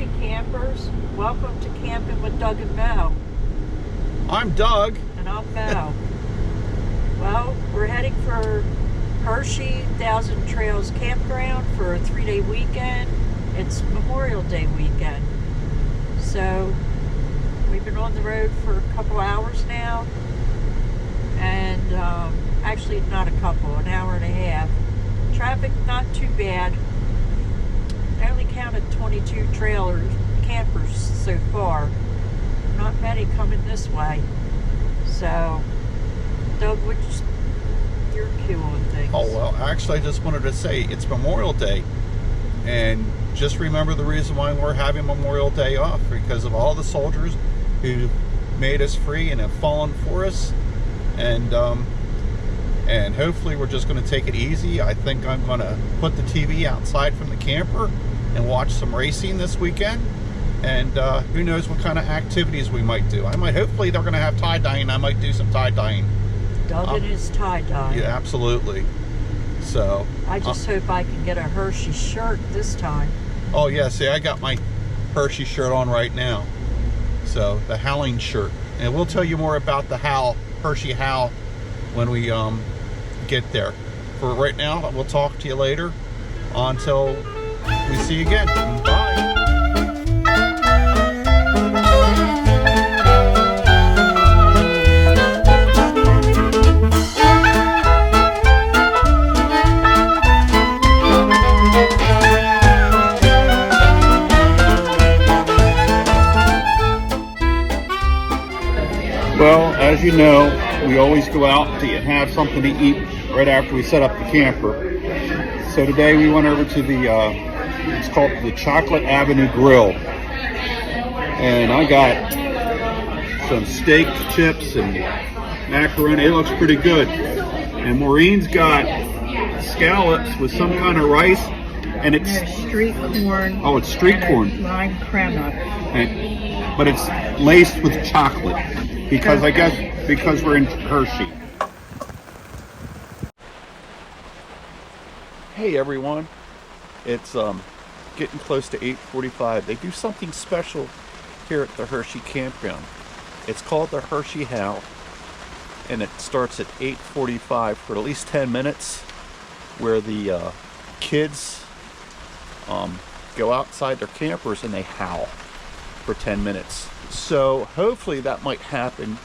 Howdy campers, welcome to Camping with Doug and Mel. I'm Doug. And I'm Mel. Well, we're heading for Hershey Thousand Trails Campground for a 3-day weekend. It's Memorial Day weekend. So we've been on the road for a couple hours now. And actually not a couple, an hour and a half. Traffic not too bad. I only counted 22 campers so far. Not many coming this way. So, Doug, what's your cue on things? Oh, well, actually, I just wanted to say it's Memorial Day. And just remember the reason why we're having Memorial Day off, because of all the soldiers who made us free and have fallen for us. And hopefully we're just going to take it easy. I think I'm going to put the TV outside from the camper and watch some racing this weekend. And who knows what kind of activities we might do. Hopefully they're going to have tie-dyeing. I might do some tie-dyeing. Doug and his tie-dye. Yeah, absolutely. So I just hope I can get a Hershey shirt this time. Oh yeah, see, I got my Hershey shirt on right now. So the Howling shirt. And we'll tell you more about the Hershey Howl when we get there. For right now, we'll talk to you later. Until we see you again. Bye. Well, as you know, we always go out to have something to eat right after we set up the camper. So today we went over to the, it's called the Chocolate Avenue Grill. And I got some steak, chips, and macaroni. It looks pretty good. And Maureen's got scallops with some kind of rice. And it's street corn. Oh, it's street corn. Lime crema. But it's laced with chocolate. Because I guess because we're in Hershey. Hey everyone, it's getting close to 8:45. They do something special here at the Hershey campground. It's called the Hershey Howl, and it starts at 8:45 for at least 10 minutes, where the kids go outside their campers and they howl for 10 minutes. So hopefully that might happen,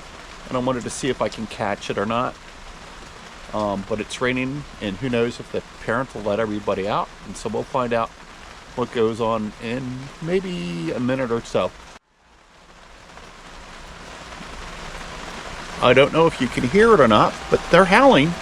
and I wanted to see if I can catch it or not. But it's raining, and who knows if the parents will let everybody out, and so we'll find out what goes on in maybe a minute or so. I don't know if you can hear it or not, but they're howling.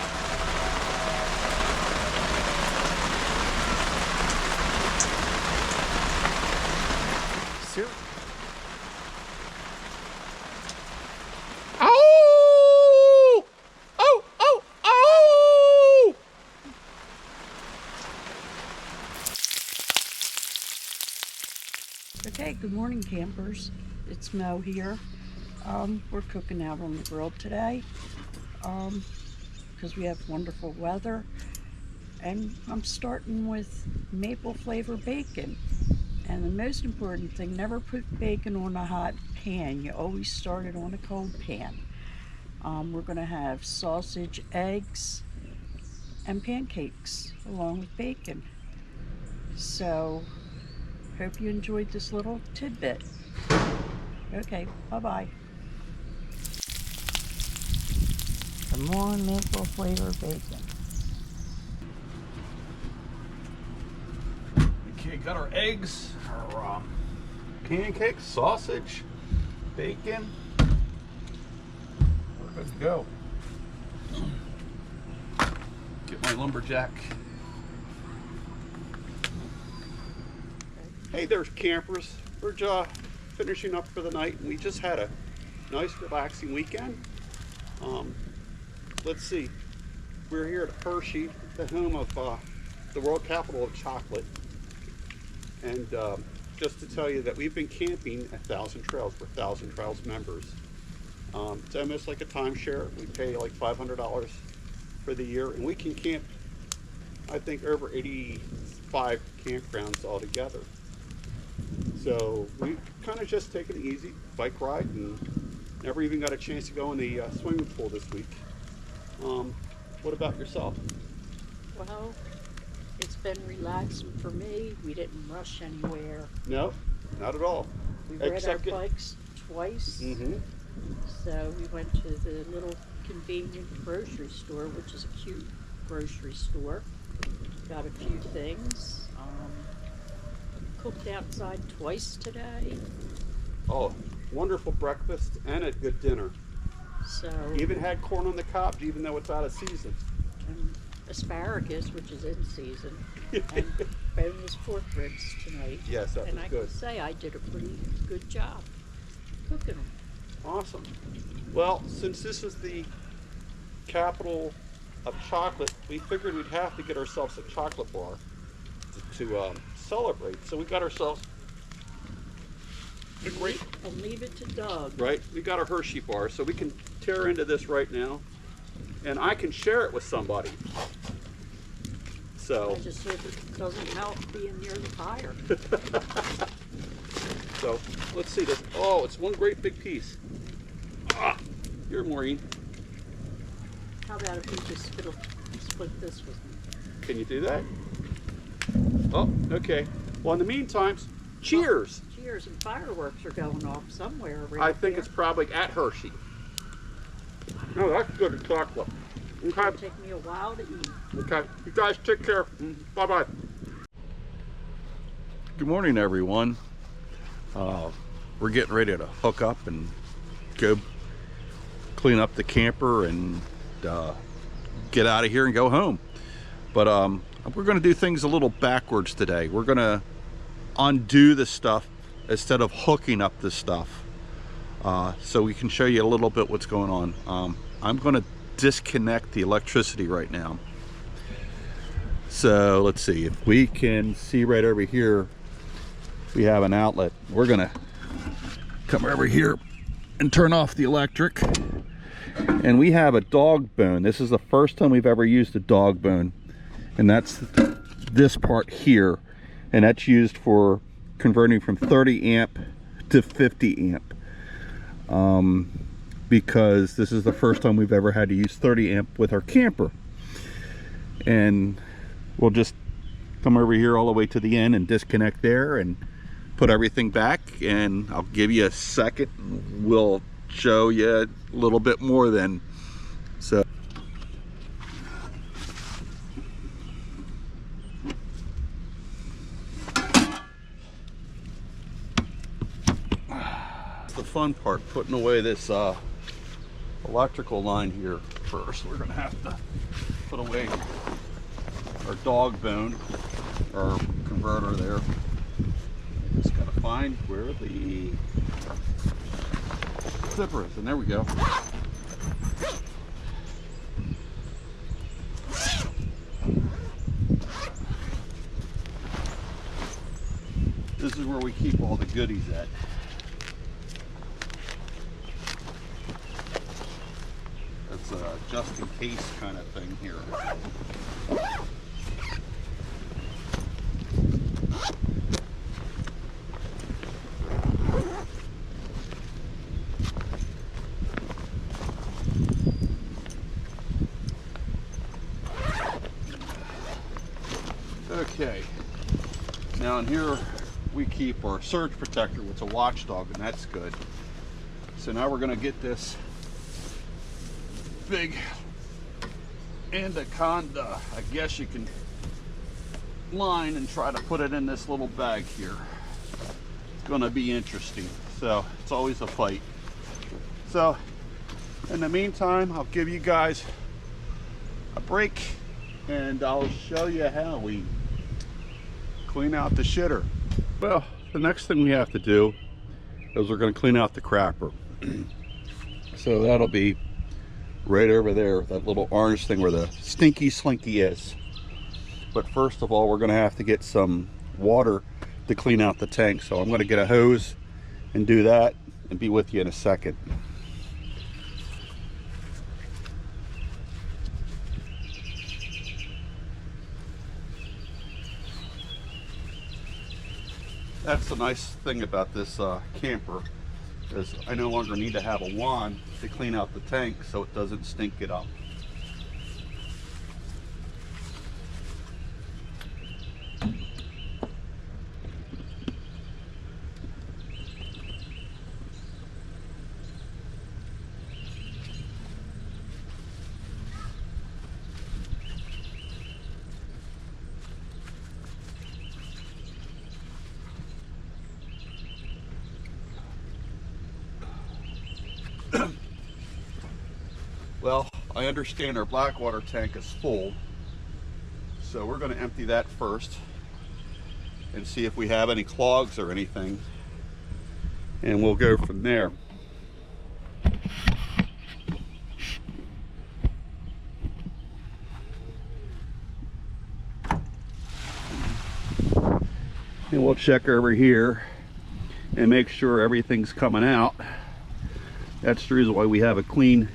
Okay, good morning campers. It's Mo here. We're cooking out on the grill today because we have wonderful weather. And I'm starting with maple flavor bacon. And the most important thing, never put bacon on a hot pan. You always start it on a cold pan. We're going to have sausage, eggs, and pancakes along with bacon. So hope you enjoyed this little tidbit. Okay, bye-bye. Some more maple flavor bacon. Okay, got our eggs, our pancakes, sausage, bacon. We're good to go. Get my lumberjack. Hey there, campers. We're just finishing up for the night, and we just had a nice, relaxing weekend. Let's see. We're here at Hershey, the home of the world capital of chocolate. And just to tell you that we've been camping at Thousand Trails. We're Thousand Trails members. It's almost like a timeshare. We pay like $500 for the year, and we can camp, I think, over 85 campgrounds altogether. So we kind of just taken it easy, bike ride, and never even got a chance to go in the swimming pool this week. What about yourself? Well, it's been relaxing for me. We didn't rush anywhere. No, not at all. We rode our Except bikes twice. Mm-hmm. So we went to the little convenient grocery store, which is a cute grocery store. Got a few things. Cooked outside twice today. Oh, wonderful breakfast and a good dinner. So Even had corn on the cob, even though it's out of season. and asparagus, which is in season, and boneless pork ribs tonight. Yes, that and was I good. can say I did a pretty good job cooking them. Awesome. Well, since this is the capital of chocolate, we figured we'd have to get ourselves a chocolate bar to celebrate. So we got ourselves a great, And leave it to Doug. right? We got a Hershey bar, so we can tear into this right now, and I can share it with somebody. So, I just hope it doesn't help being near the fire. so let's see this. Oh, it's one great big piece. Ah, here, Maureen. How about if we just split this with me? Can you do that? Oh, okay. Well, in the meantime, cheers. Cheers, and fireworks are going off somewhere around I think here. it's probably at Hershey. No, that's good chocolate. It'll Okay, take me a while to eat. okay. You guys take care. Bye-bye. Good morning, everyone. We're getting ready to hook up and go clean up the camper and get out of here and go home. But we're going to do things a little backwards today. We're going to undo the stuff instead of hooking up the stuff, so we can show you a little bit what's going on. I'm going to disconnect the electricity right now. So let's see if we can see right over here. We have an outlet. We're gonna come over here and turn off the electric. And we have a dog bone. This is the first time we've ever used a dog bone, and that's this part here, and that's used for converting from 30 amp to 50 amp, because this is the first time we've ever had to use 30 amp with our camper. And we'll just come over here all the way to the end and disconnect there and put everything back, and I'll give you a second. We'll show you a little bit more then. So the fun part, putting away this electrical line here. First, we're gonna have to put away our dog bone, our converter there. Just gotta find where the zipper is, and there we go. This is where we keep all the goodies at. That's a just in case kind of thing here. Okay, now in here we keep our surge protector, which is a watchdog, and that's good. So now we're going to get this big anaconda, I guess you can line, and try to put it in this little bag here. It's going to be interesting, so it's always a fight. So in the meantime, I'll give you guys a break and I'll show you how we clean out the shitter. Well, the next thing we have to do is we're going to clean out the crapper. So that'll be right over there, that little orange thing where the stinky slinky is. But first of all, we're going to have to get some water to clean out the tank. So I'm going to get a hose and do that and be with you in a second. That's the nice thing about this camper, is I no longer need to have a wand to clean out the tank so it doesn't stink it up. Well, I understand our black water tank is full, so we're going to empty that first and see if we have any clogs or anything, and we'll go from there. And we'll check over here and make sure everything's coming out. That's the reason why we have it clean.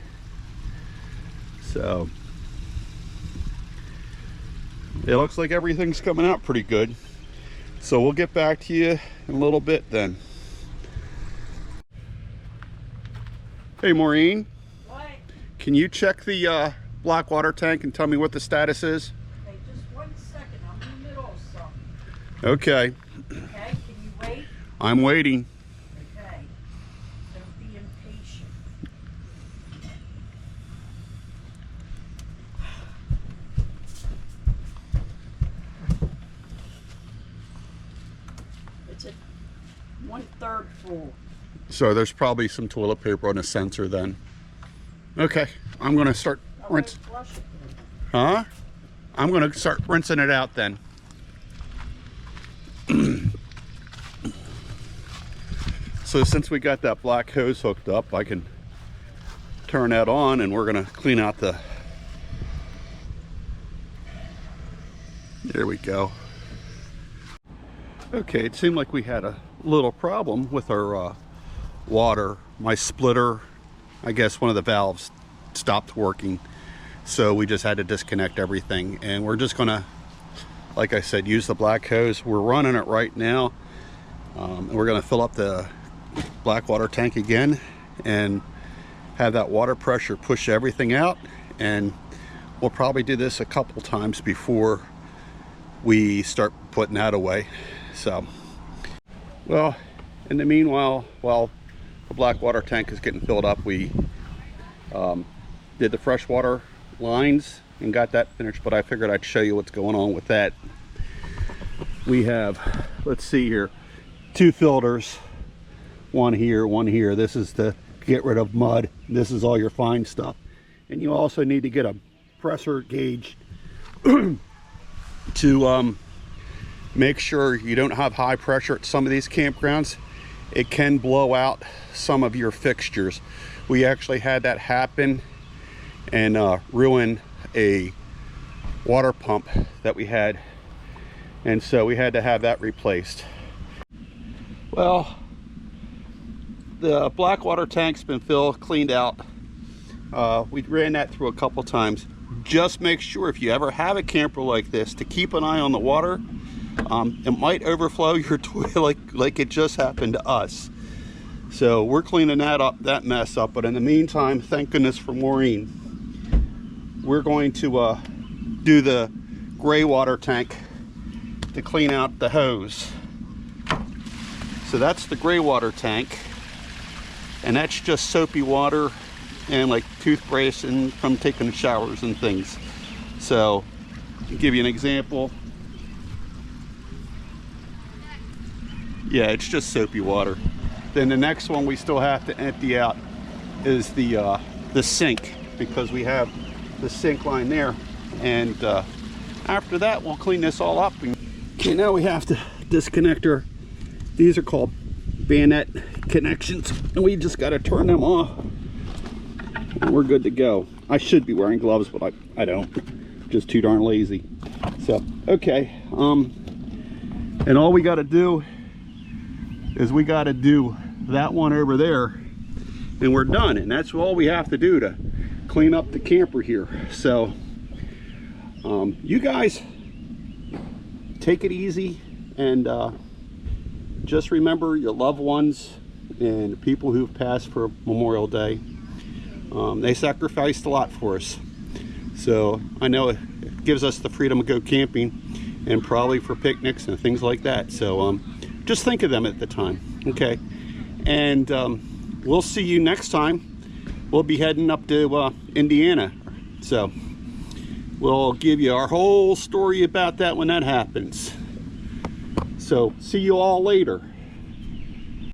So it looks like everything's coming out pretty good. So we'll get back to you in a little bit then. Hey Maureen, What? can you check the black water tank and tell me what the status is? Hey, just 1 second. I'm in the middle of something. Okay, Okay, can you wait? I'm waiting. Okay. Don't be impatient. It's at 1/3 full. So there's probably some toilet paper on the sensor then. Okay, I'm gonna start rinsing. Flush it. Huh? I'm gonna start rinsing it out then. So since we got that black hose hooked up, I can turn that on and we're gonna clean out the, there we go. Okay, it seemed like we had a little problem with our water. My splitter, I guess one of the valves stopped working. So we just had to disconnect everything, and we're just gonna, like I said, use the black hose. We're running it right now. And we're gonna fill up the black water tank again and have that water pressure push everything out. And we'll probably do this a couple times before we start putting that away. So, well, in the meanwhile, while the black water tank is getting filled up, we did the freshwater lines and got that finished, but I figured I'd show you what's going on with that. We have, let's see here, 2 filters, one here. This is to get rid of mud. This is all your fine stuff. And you also need to get a pressure gauge to make sure you don't have high pressure at some of these campgrounds. It can blow out some of your fixtures. We actually had that happen and ruin a water pump that we had, and so we had to have that replaced. Well, the black water tank's been cleaned out. We ran that through a couple times. Just make sure, if you ever have a camper like this, to keep an eye on the water. It might overflow your toilet like it just happened to us. So we're cleaning that mess up. But in the meantime, thank goodness for Maureen. We're going to do the gray water tank to clean out the hose. So that's the gray water tank, and that's just soapy water and like toothpaste and from taking showers and things. So to give you an example, yeah, it's just soapy water. Then the next one we still have to empty out is the sink, because we have the sink line there, and after that we'll clean this all up. Okay, now we have to disconnect these are called bayonet connections, and we just got to turn them off and we're good to go. I should be wearing gloves, but I don't, just too darn lazy. So okay, and all we got to do is we got to do that one over there and we're done. And that's all we have to do to clean up the camper here. So you guys take it easy and just remember your loved ones and people who've passed for Memorial Day. They sacrificed a lot for us. So I know it gives us the freedom to go camping and probably for picnics and things like that. So just think of them at the time, okay? And we'll see you next time. We'll be heading up to Indiana. So we'll give you our whole story about that when that happens. So see you all later.